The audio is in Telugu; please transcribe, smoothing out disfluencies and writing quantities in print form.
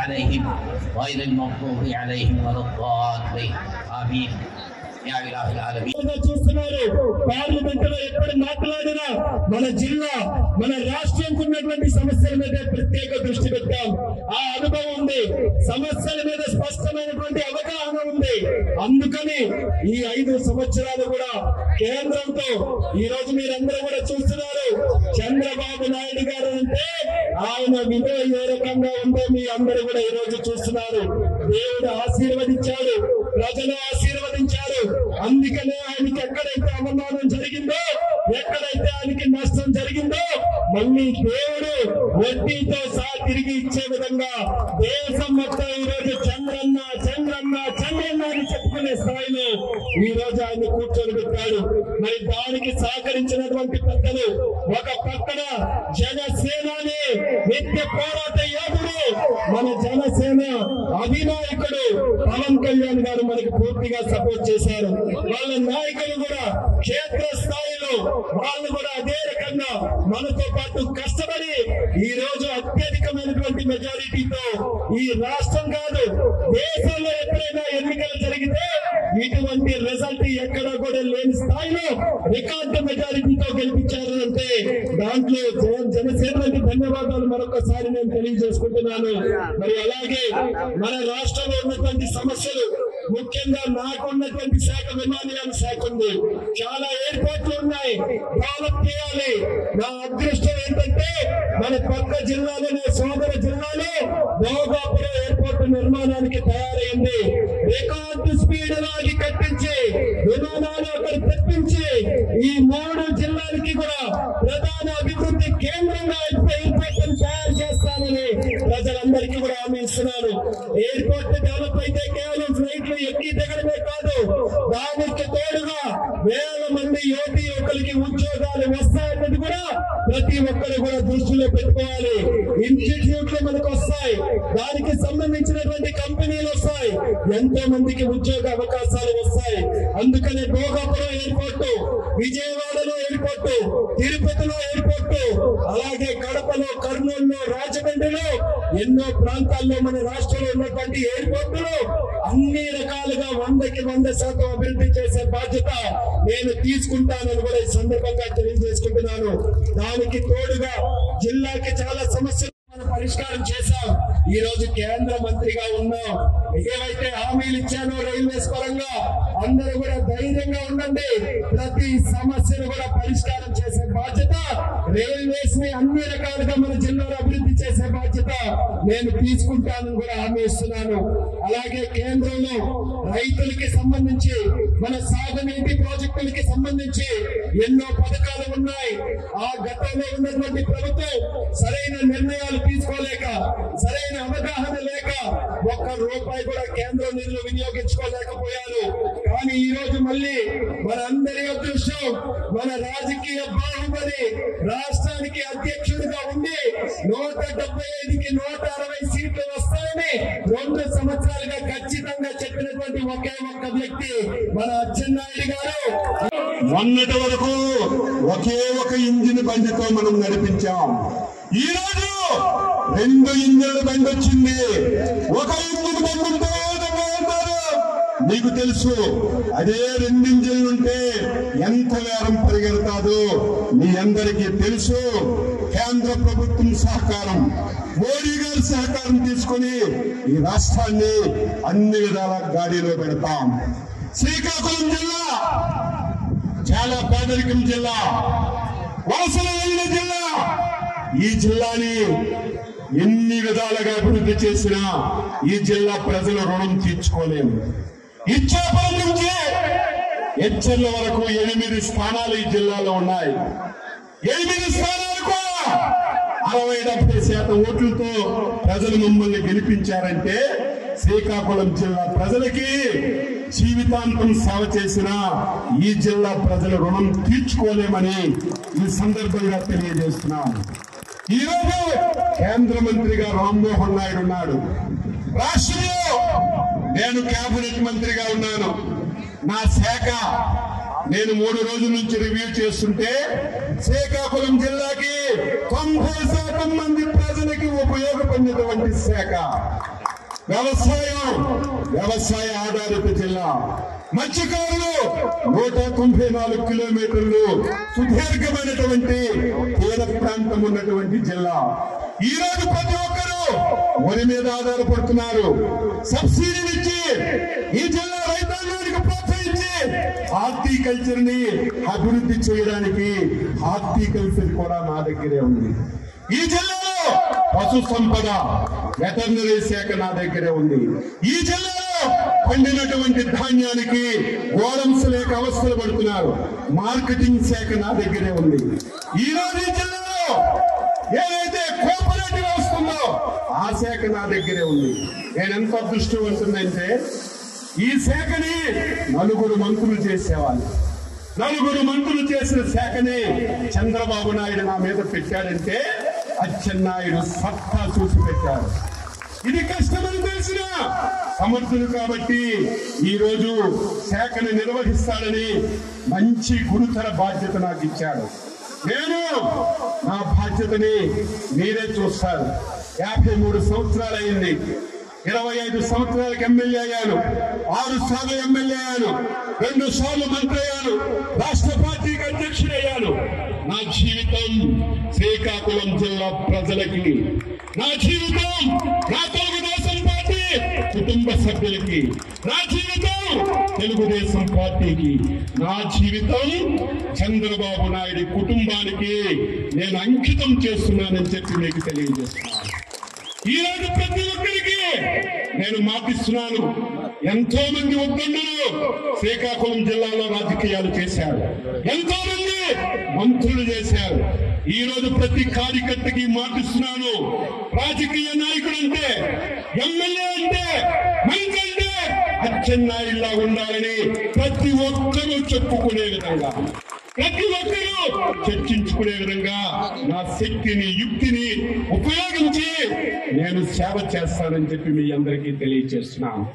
عليهم غير المغضوب عليهم ولا الضالين آمين يا إله العالمين. చూస్తున్నారు పార్లమెంట్ లో ఎప్పుడు మాట్లాడినా మన జిల్లా మన రాష్ట్రంకు ఉన్నటువంటి సమస్యల మీద ప్రత్యేక దృష్టి పెట్టాం. ఆ అనుభవం ఉంది, సమస్యల మీద స్పష్టమైనటువంటి అవగాహన ఉంది. అందుకని ఈ 5 సంవత్సరాలు కూడా కేంద్రంతో ఈ రోజు మీరందరూ కూడా చూస్తున్నారు. చంద్రబాబు నాయుడు గారు అంటే ఆయన విలువ ఏ రకంగా ఉందో మీ అందరూ కూడా ఈ రోజు చూస్తున్నారు. దేవుడు ఆశీర్వదించాడు, ప్రజలు ఆశీర్వదించారు. అందుకనే ఆయనకి ఎక్కడైతే అవమానం జరిగిందో, ఎక్కడైతే ఆయనకి నష్టం జరిగిందో మళ్ళీ దేవుడు వడ్డీతో సహా తిరిగి ఇచ్చే విధంగా దేశం మొత్తం ఈ రోజు చంద్రన్న చంద్రన్న చంద్రన్న అని చెప్పుకునే స్థాయిలో ఈ రోజు ఆయన కూర్చొని పెట్టాడు. మరి దానికి సహకరించినటువంటి పెద్దలు, ఒక పక్కన జనసేనాని నిత్య పోరాట యోధుడు, మన జనసేన అధినాయకుడు పవన్ కళ్యాణ్ గారు మనకి పూర్తిగా సపోర్ట్ చేశారు. వాళ్ళ నాయకులు కూడా క్షేత్ర స్థాయిలో వాళ్ళు కూడా అదే రకంగా మనతో పాటు కష్టపడి ఈ రోజు అత్యధికమైనటువంటి మెజారిటీతో ఈ రాష్ట్రం కాదు దేశంలో ఎప్పుడైనా ఎన్నికలు జరిగితే ఇటువంటి రిజల్ట్ ఎక్కడా కూడా లేని స్థాయిలో రికార్డు మెజారిటీతో గెలిపించారు అంటే దాంట్లో జనసేనకి ధన్యవాదాలు మరొకసారి నేను తెలియజేసుకుంటున్నాను. మరి అలాగే మన రాష్ట్రంలో ఉన్నటువంటి సమస్యలు, ముఖ్యంగా నాకున్నటువంటి శాఖ విమానయాన శాఖ ఉంది. చాలా ఎయిర్పోర్ట్లు ఉన్నాయి, డెవలప్ చేయాలి. నా అదృష్టం ఏంటంటే మన పక్క జిల్లాలోనే సోదర జిల్లాలో భోగాపురం ఎయిర్పోర్ట్ నిర్మాణానికి తయారైంది. రికార్డు స్పీడ్ లాగి కట్టించి విమానాలు అక్కడ తెప్పించి ఈ 3 జిల్లాలకి కూడా ప్రధాన అభివృద్ధి కేంద్రంగా ఎయిర్పోర్ట్ తయారు చేస్తానని ప్రజలందరికీ కూడా హామీ ఇస్తున్నారు. ఎయిర్పోర్ట్ డెవలప్ అయితే కేవలం ఫ్లైట్లు ఎక్కి దిగడమే కాదు, దానికి తోడుగా వేల మంది యువకులకి ఉద్యోగాలు వస్తాయన్నది కూడా ప్రతి ఒక్కరు కూడా దృష్టిలో పెట్టుకోవాలి. ఇన్స్టిట్యూట్లు మనకు వస్తాయి, దానికి సంబంధించినటువంటి కంపెనీలు వస్తాయి, ఎంతో మందికి ఉద్యోగ అవకాశాలు వస్తాయి. అందుకనే భోగాపురం ఎయిర్పోర్టు, విజయవాడలో ఎయిర్పోర్టు, తిరుపతిలో ఎయిర్పోర్టు, అలాగే కడపలో, కర్నూలులో, రాజమండ్రిలో ఎన్నో ప్రాంతాల్లో మన రాష్ట్రంలో ఉన్నటువంటి ఎయిర్పోర్టులు అన్ని రకాలుగా 100కి 100% అభివృద్ధి చేసే బాధ్యత నేను తీసుకుంటానని కూడా ఈ సందర్భంగా తెలియజేసుకుంటున్నాను. దానికి తోడుగా జిల్లాకి చాలా సమస్యలు పరిష్కారం చేశాం. ఈ రోజు కేంద్ర మంత్రిగా ఉన్నాం. ఏవైతే హామీలు ఇచ్చానో రైల్వేస్ పరంగా అందరూ కూడా ధైర్యంగా ఉండండి. ప్రతి సమస్యను కూడా పరిష్కారం చేసే బాధ్యత, రైల్వేస్ ని అన్ని రకాలుగా మన జిల్లాలో అభివృద్ధి చేసే బాధ్యత నేను తీసుకుంటానని కూడా హామీ ఇస్తున్నాను. అలాగే కేంద్రంలో రైతులకి సంబంధించి, మన సాగునీటి ప్రాజెక్టులకి సంబంధించి ఎన్నో పథకాలు ఉన్నాయి. ఆ గతంలో ఉన్నటువంటి ప్రభుత్వం సరైన నిర్ణయాలు తీసుకోలేక, సరైన అవగాహన లేక ₹1 కూడా కేంద్ర నిధులు వినియోగించుకోలేకపోయారు. కానీ ఈ రోజు మళ్ళీ మన అందరి అదృష్టం, మన రాజకీయ బాహుబలి రాష్ట్రానికి అధ్యక్షుడిగా ఉండి 175కి 160 సీట్లు వస్తాయని 2 సంవత్సరాలుగా ఖచ్చితంగా చెప్పినటువంటి ఒకే ఒక్క వ్యక్తి మన అచ్చెన్నాయుడు గారు. మొన్నటి వరకు ఒకే ఒక ఇంజిన్ బండితో మనం నడిపించాం. ఈ రోజు 2 ఇంజిన్ల బండి వచ్చింది. ఒక ఇంజిన్ బండి ఉంటే మీకు తెలుసు, అదే 2 ఇంజిన్లు ఉంటే ఎంత వేగం పరిగెడతాదో మీ అందరికీ తెలుసు. కేంద్ర ప్రభుత్వం సహకారం, మోడీ గారి సహకారం తీసుకుని ఈ రాష్ట్రాన్ని అన్ని విధాల గాడిలో పెడతాం. శ్రీకాకుళం జిల్లా చాలా పేదరికం జిల్లా, వలసలు వెళ్ళిన జిల్లా. ఈ జిల్లాని ఎన్ని విధాలుగా అభివృద్ధి చేసినా ఈ జిల్లా ప్రజల రుణం తీర్చుకోలేము. ఇచ్చాపురం నుంచి హెచ్చర్ల వరకు 8 స్థానాలు ఈ జిల్లాలో ఉన్నాయి. 8 స్థానాలు కూడా 60-70% ఓట్లతో ప్రజలు మమ్మల్ని గెలిపించారంటే శ్రీకాకుళం జిల్లా ప్రజలకి జీవితాంతం సేవ చేసిన ఈ జిల్లా ప్రజల రుణం తీర్చుకోలేమని ఈ సందర్భంగా తెలియజేస్తున్నాను. ఈరోజు కేంద్ర మంత్రిగా రామ్మోహన్ నాయుడు ఉన్నాడు, రాష్ట్రంలో నేను కేబినెట్ మంత్రిగా ఉన్నాను. నా శాఖ నేను 3 రోజుల నుంచి రివ్యూ చేస్తుంటే శ్రీకాకుళం జిల్లాకి 90% మంది ప్రజలకి ఉపయోగపడినటువంటి శాఖ. వ్యవసాయ ఆధారిత జిల్లా. మత్స్యకారులు 194 కిలోమీటర్లు సుదీర్ఘమైనటువంటి తీర ప్రాంతం ఉన్నటువంటి జిల్లా. ఈ రోజు ప్రతి ఒక్కరూ వరి మీద ఆధారపడుతున్నారు. సబ్సిడీలు ఇచ్చి ఈ జిల్లా రైతాంగానికి ప్రోత్సహించి హార్టికల్చర్ ని అభివృద్ధి చేయడానికి హార్టికల్చర్ కూడా నా దగ్గరే ఉంది. ఈ జిల్లాలో పశు సంపద వెటర్నరీ శాఖ నా దగ్గరే ఉంది. ఈ జిల్లాలో పండినటువంటి ధాన్యానికి గోడమ్స్ లేక అవస్థలు పడుతున్నారు. మార్కెటింగ్ శాఖ నా దగ్గరే ఉంది. ఈ రోజు ఈ జిల్లాలో ఏదైతే కోఆపరేటివ్ వస్తుందో ఆ శాఖ నా దగ్గరే ఉంది. నేను ఎంత అదృష్టవంతుందంటే ఈ శాఖని 4 మంత్రులు చేసేవాళ్ళు. 4 మంత్రులు చేసిన శాఖని చంద్రబాబు నాయుడు నా మీద పెట్టాడంటే అచ్చెన్నాయుడు సత్తా చూసి పెట్టారు. ఇది కష్టమని తెలిసిన సమర్థులు కాబట్టి ఈ రోజు శాఖను నిర్వహిస్తాడని మంచి గురుతర బాధ్యత నాకు ఇచ్చాడు. నేను నా బాధ్యతని మీరే చూస్తారు. 53 సంవత్సరాలు అయింది. 25 సంవత్సరాలకు ఎమ్మెల్యే అయ్యాను. 6 సార్లు ఎమ్మెల్యే అయ్యాను. 2 సార్లు మంత్రి అయ్యాను. రాష్ట్ర పార్టీకి అధ్యక్షుడయ్యాను. నా జీవితం శ్రీకాకుళం జిల్లా ప్రజలకి, నా జీవితం నా తెలుగుదేశం పార్టీ కుటుంబ సభ్యులకి, నా జీవితం తెలుగుదేశం పార్టీకి, నా జీవితం చంద్రబాబు నాయుడు కుటుంబానికి నేను అంకితం చేస్తున్నానని చెప్పి మీకు తెలియజేస్తున్నాను. ఈ రోజు ప్రతి ఒక్కరికి నేను మాటిస్తున్నాను. ఎంతో మంది ఉద్దండులు శ్రీకాకుళం జిల్లాలో రాజకీయాలు చేశారు. ఎంతో మంది మంత్రులు చేశారు. ఈ రోజు ప్రతి కార్యకర్తకి మాటిస్తున్నాను. రాజకీయ నాయకుడు అంటే, ఎమ్మెల్యే అంటే, మంత్రి అంటే అచ్చెన్నాయుడులా ఉండాలని ప్రతి ఒక్కరూ చెప్పుకునే విధంగా, ప్రతి ఒక్కరూ చర్చించుకునే విధంగా నా శక్తిని, యుక్తిని ఉపయోగించి నేను సేవ చేస్తానని చెప్పి మీ అందరికీ తెలియజేస్తున్నాను.